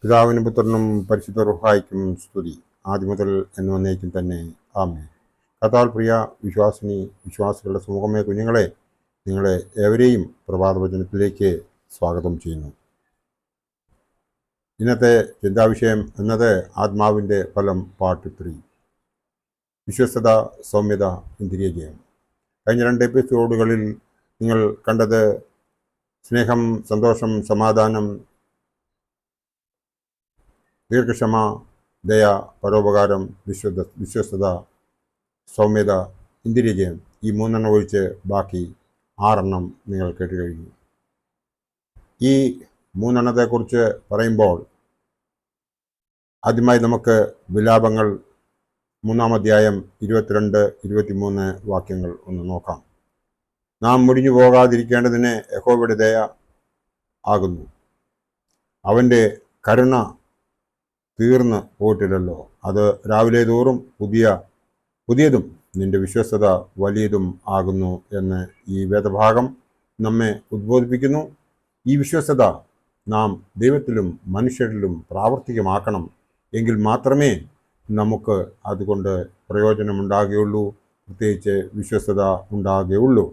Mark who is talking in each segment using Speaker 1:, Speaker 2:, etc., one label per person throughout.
Speaker 1: പിതാവിനും പുത്രനും പരിശുദ്ധ റുഹായിക്കും സ്തുതി, ആദ്യം മുതൽ എന്ന് വന്നേക്കും തന്നെ. ആമേൻ. കർത്താവിൽ പ്രിയ വിശ്വാസികളുടെ സമൂഹമേ, കുഞ്ഞുങ്ങളെ, നിങ്ങളെ ഏവരെയും പ്രഭാതവചനത്തിലേക്ക് സ്വാഗതം ചെയ്യുന്നു. ഇന്നത്തെ ചിന്താവിഷയം എന്നത് ആത്മാവിൻ്റെ ഫലം പാർട്ട് 3, വിശ്വസ്തത, സൗമ്യത, ഇന്ദ്രിയജയം. കഴിഞ്ഞ 2 എപ്പിസോഡുകളിൽ നിങ്ങൾ കണ്ടത് സ്നേഹം, സന്തോഷം, സമാധാനം, ദീർഘക്ഷമ, ദയ, പരോപകാരം, വിശ്വസ്തത, സൗമ്യത, ഇന്ദ്രിയജയം. ഈ 3 ഒഴിച്ച് ബാക്കി 6 നിങ്ങൾ കേട്ട് കഴിഞ്ഞു. ഈ 3 പറയുമ്പോൾ ആദ്യമായി നമുക്ക് വിലാപങ്ങൾ 3-ാം അധ്യായം 22-23 വാക്യങ്ങൾ ഒന്ന് നോക്കാം. നാം മുടിഞ്ഞു പോകാതിരിക്കേണ്ടതിന് യഹോവയുടെ ദയ ആകുന്നു, അവൻ്റെ കരുണ തീർന്ന് പോയിട്ടില്ലല്ലോ. അത് രാവിലെ തോറും പുതിയതും നിന്റെ വിശ്വസ്തത വലിയതും ആകുന്നു എന്ന് ഈ വേദഭാഗം നമ്മെ ഉദ്ബോധിപ്പിക്കുന്നു. ഈ വിശ്വസ്തത നാം ദൈവത്തിലും മനുഷ്യരിലും പ്രാവർത്തികമാക്കണം. എങ്കിൽ മാത്രമേ നമുക്ക് അതുകൊണ്ട് പ്രയോജനമുണ്ടാകുകയുള്ളൂ, പ്രത്യേകിച്ച് വിശ്വസ്തത ഉണ്ടാകുകയുള്ളൂ.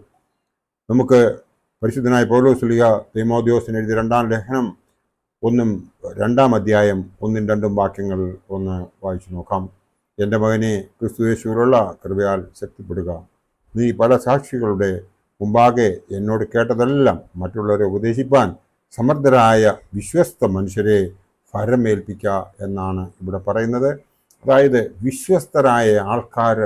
Speaker 1: നമുക്ക് പരിശുദ്ധനായ പൗലോസ് ശ്ലീഹ തീമോഥെയോസിന് എഴുതിയ 2-ാം ലേഖനം 2-ാം അധ്യായം 1-2 വാക്യങ്ങൾ ഒന്ന് വായിച്ചു നോക്കാം. എൻ്റെ മകനെ, ക്രിസ്തുയേശുവിലുള്ള കൃപയാൽ ശക്തിപ്പെടുക. നീ പല സാക്ഷികളുടെ മുമ്പാകെ എന്നോട് കേട്ടതെല്ലാം മറ്റുള്ളവരെ ഉപദേശിപ്പാൻ സമർത്ഥരായ വിശ്വസ്ത മനുഷ്യരെ ഫരമേൽപ്പിക്കുക എന്നാണ് ഇവിടെ പറയുന്നത്. അതായത് വിശ്വസ്തരായ ആൾക്കാർ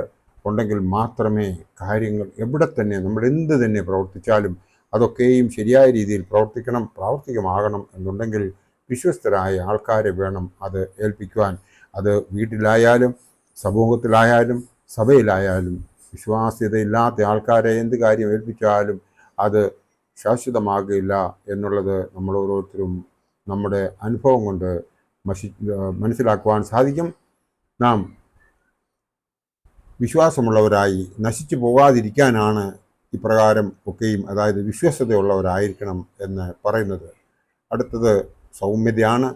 Speaker 1: ഉണ്ടെങ്കിൽ മാത്രമേ കാര്യങ്ങൾ എവിടെ തന്നെ നമ്മൾ എന്ത് തന്നെ പ്രവർത്തിച്ചാലും അതൊക്കെയും ശരിയായ രീതിയിൽ പ്രാവർത്തികമാകണം എന്നുണ്ടെങ്കിൽ വിശ്വസ്തരായ ആൾക്കാരെ വേണം അത് ഏൽപ്പിക്കുവാൻ. അത് വീട്ടിലായാലും സമൂഹത്തിലായാലും സഭയിലായാലും വിശ്വാസ്യതയില്ലാത്ത ആൾക്കാരെ എന്ത് കാര്യം ഏൽപ്പിച്ചാലും അത് ശാശ്വതമാകില്ല എന്നുള്ളത് നമ്മൾ ഓരോരുത്തരും നമ്മുടെ അനുഭവം കൊണ്ട് മനസ്സിലാക്കുവാൻ സാധിക്കും. നാം വിശ്വാസമുള്ളവരായി നശിച്ചു പോകാതിരിക്കാനാണ് ഇപ്രകാരം ഒക്കെയും, അതായത് വിശ്വസ്തതയുള്ളവരായിരിക്കണം എന്ന് പറയുന്നത്. അടുത്തത് സൗമ്യതയാണ്.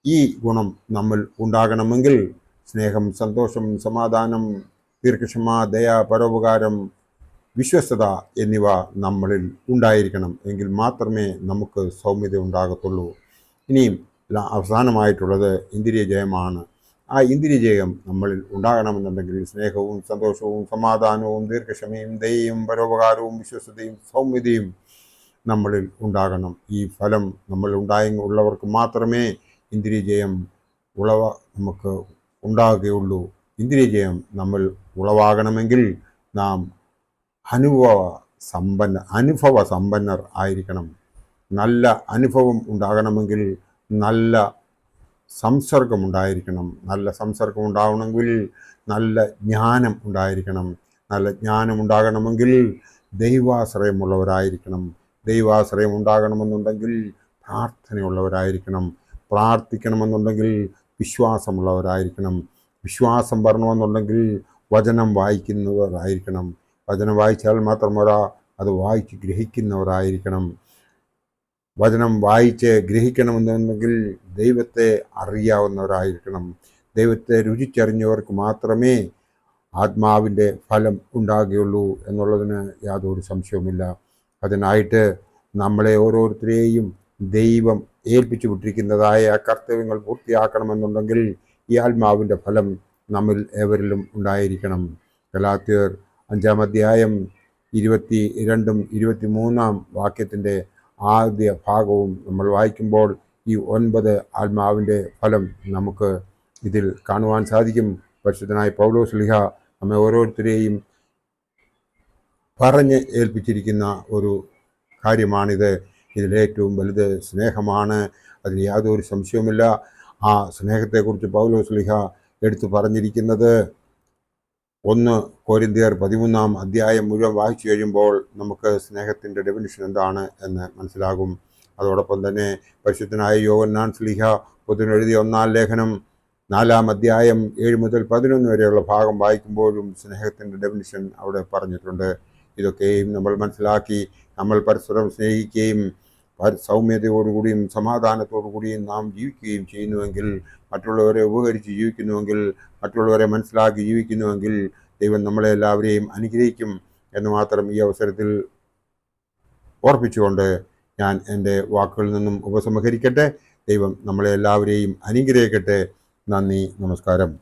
Speaker 1: ഈ ഗുണം നമ്മൾ ഉണ്ടാകണമെങ്കിൽ സ്നേഹം, സന്തോഷം, സമാധാനം, ദീർഘക്ഷമ, ദയ, പരോപകാരം, വിശ്വസ്തത എന്നിവ നമ്മളിൽ ഉണ്ടായിരിക്കണം. എങ്കിൽ മാത്രമേ നമുക്ക് സൗമ്യത ഉണ്ടാകത്തുള്ളൂ. ഇനിയും അവസാനമായിട്ടുള്ളത് ഇന്ദ്രിയജയമാണ്. ആ ഇന്ദ്രിയജയം നമ്മളിൽ ഉണ്ടാകണമെന്നുണ്ടെങ്കിൽ സ്നേഹവും സന്തോഷവും സമാധാനവും ദീർഘക്ഷമയും ദയയും പരോപകാരവും വിശ്വസ്തതയും സൗമ്യതയും നമ്മളിൽ ഉണ്ടാകണം. ഈ ഫലം നമ്മൾ ഉള്ളവർക്ക് മാത്രമേ ഇന്ദ്രിയജയം നമുക്ക് ഉണ്ടാകുകയുള്ളൂ. ഇന്ദ്രിയജയം നമ്മൾ ഉളവാകണമെങ്കിൽ നാം അനുഭവ സമ്പന്നർ ആയിരിക്കണം. നല്ല അനുഭവം ഉണ്ടാകണമെങ്കിൽ നല്ല സംസർഗമുണ്ടായിരിക്കണം. നല്ല സംസർഗം ഉണ്ടാകണമെങ്കിൽ നല്ല ജ്ഞാനം ഉണ്ടായിരിക്കണം. നല്ല ജ്ഞാനം ഉണ്ടാകണമെങ്കിൽ ദൈവാശ്രയമുള്ളവരായിരിക്കണം. ദൈവാശ്രയം ഉണ്ടാകണമെന്നുണ്ടെങ്കിൽ പ്രാർത്ഥനയുള്ളവരായിരിക്കണം. പ്രാർത്ഥിക്കണമെന്നുണ്ടെങ്കിൽ വിശ്വാസമുള്ളവരായിരിക്കണം. വിശ്വാസം വരണമെന്നുണ്ടെങ്കിൽ വചനം വായിക്കുന്നവരായിരിക്കണം. വചനം വായിച്ചാൽ മാത്രമല്ല, അത് വായിച്ച് ഗ്രഹിക്കുന്നവരായിരിക്കണം. വചനം വായിച്ച് ഗ്രഹിക്കണമെന്നുണ്ടെങ്കിൽ ദൈവത്തെ അറിയാവുന്നവരായിരിക്കണം. ദൈവത്തെ രുചിച്ചറിഞ്ഞവർക്ക് മാത്രമേ ആത്മാവിൻ്റെ ഫലം ഉണ്ടാകുകയുള്ളൂ എന്നുള്ളതിന് യാതൊരു സംശയവുമില്ല. അതിനായിട്ട് നമ്മളെ ഓരോരുത്തരെയും ദൈവം ഏൽപ്പിച്ചു വിട്ടിരിക്കുന്നതായ കർത്തവ്യങ്ങൾ പൂർത്തിയാക്കണമെന്നുണ്ടെങ്കിൽ ഈ ആത്മാവിൻ്റെ ഫലം നമ്മിൽ ഏവരിലും ഉണ്ടായിരിക്കണം. ഗലാത്യർ 5-ാം അധ്യായം 22-23 വാക്യത്തിൻ്റെ ആദ്യ ഭാഗവും നമ്മൾ വായിക്കുമ്പോൾ ഈ 9 ആത്മാവിൻ്റെ ഫലം നമുക്ക് ഇതിൽ കാണുവാൻ സാധിക്കും. പരിശുദ്ധനായ പൗലോസ് ശ്ലീഹ നമ്മെ ഓരോരുത്തരെയും പറഞ്ഞ് ഏൽപ്പിച്ചിരിക്കുന്ന ഒരു കാര്യമാണിത്. ഇതിലേറ്റവും വലുത് സ്നേഹമാണ്, അതിന് യാതൊരു സംശയവുമില്ല. ആ സ്നേഹത്തെക്കുറിച്ച് പൗലോസ് ശ്ലീഹ എടുത്തു പറഞ്ഞിരിക്കുന്നത് 1 കൊരിന്ത്യർ 13-ാം അധ്യായം മുഴുവൻ വായിച്ചു കഴിയുമ്പോൾ നമുക്ക് സ്നേഹത്തിൻ്റെ ഡെഫിനിഷൻ എന്താണ് എന്ന് മനസ്സിലാകും. അതോടൊപ്പം തന്നെ പരിശുദ്ധനായ യോഹന്നാൻ ശ്ലീഹ പൊതുവിനെഴുതിയ 1-ാം ലേഖനം 4-ാം അധ്യായം 7 മുതൽ 11 വരെയുള്ള ഭാഗം വായിക്കുമ്പോഴും സ്നേഹത്തിൻ്റെ ഡെഫിനിഷൻ അവിടെ പറഞ്ഞിട്ടുണ്ട്. ഇതൊക്കെയും നമ്മൾ മനസ്സിലാക്കി നമ്മൾ പരസ്പരം സ്നേഹിക്കുകയും സൗമ്യതയോടുകൂടിയും സമാധാനത്തോടുകൂടിയും നാം ജീവിക്കുകയും ചെയ്യുന്നുവെങ്കിൽ, മറ്റുള്ളവരെ ഉപകരിച്ച് ജീവിക്കുന്നുവെങ്കിൽ, മറ്റുള്ളവരെ മനസ്സിലാക്കി ജീവിക്കുന്നുവെങ്കിൽ ദൈവം നമ്മളെ എല്ലാവരെയും അനുഗ്രഹിക്കും എന്ന് മാത്രം ഈ അവസരത്തിൽ ഓർപ്പിച്ചുകൊണ്ട് ഞാൻ എൻ്റെ വാക്കുകളിൽ നിന്നും ഉപസംഹരിക്കട്ടെ. ദൈവം നമ്മളെ എല്ലാവരെയും അനുഗ്രഹിക്കട്ടെ. നന്ദി, നമസ്കാരം.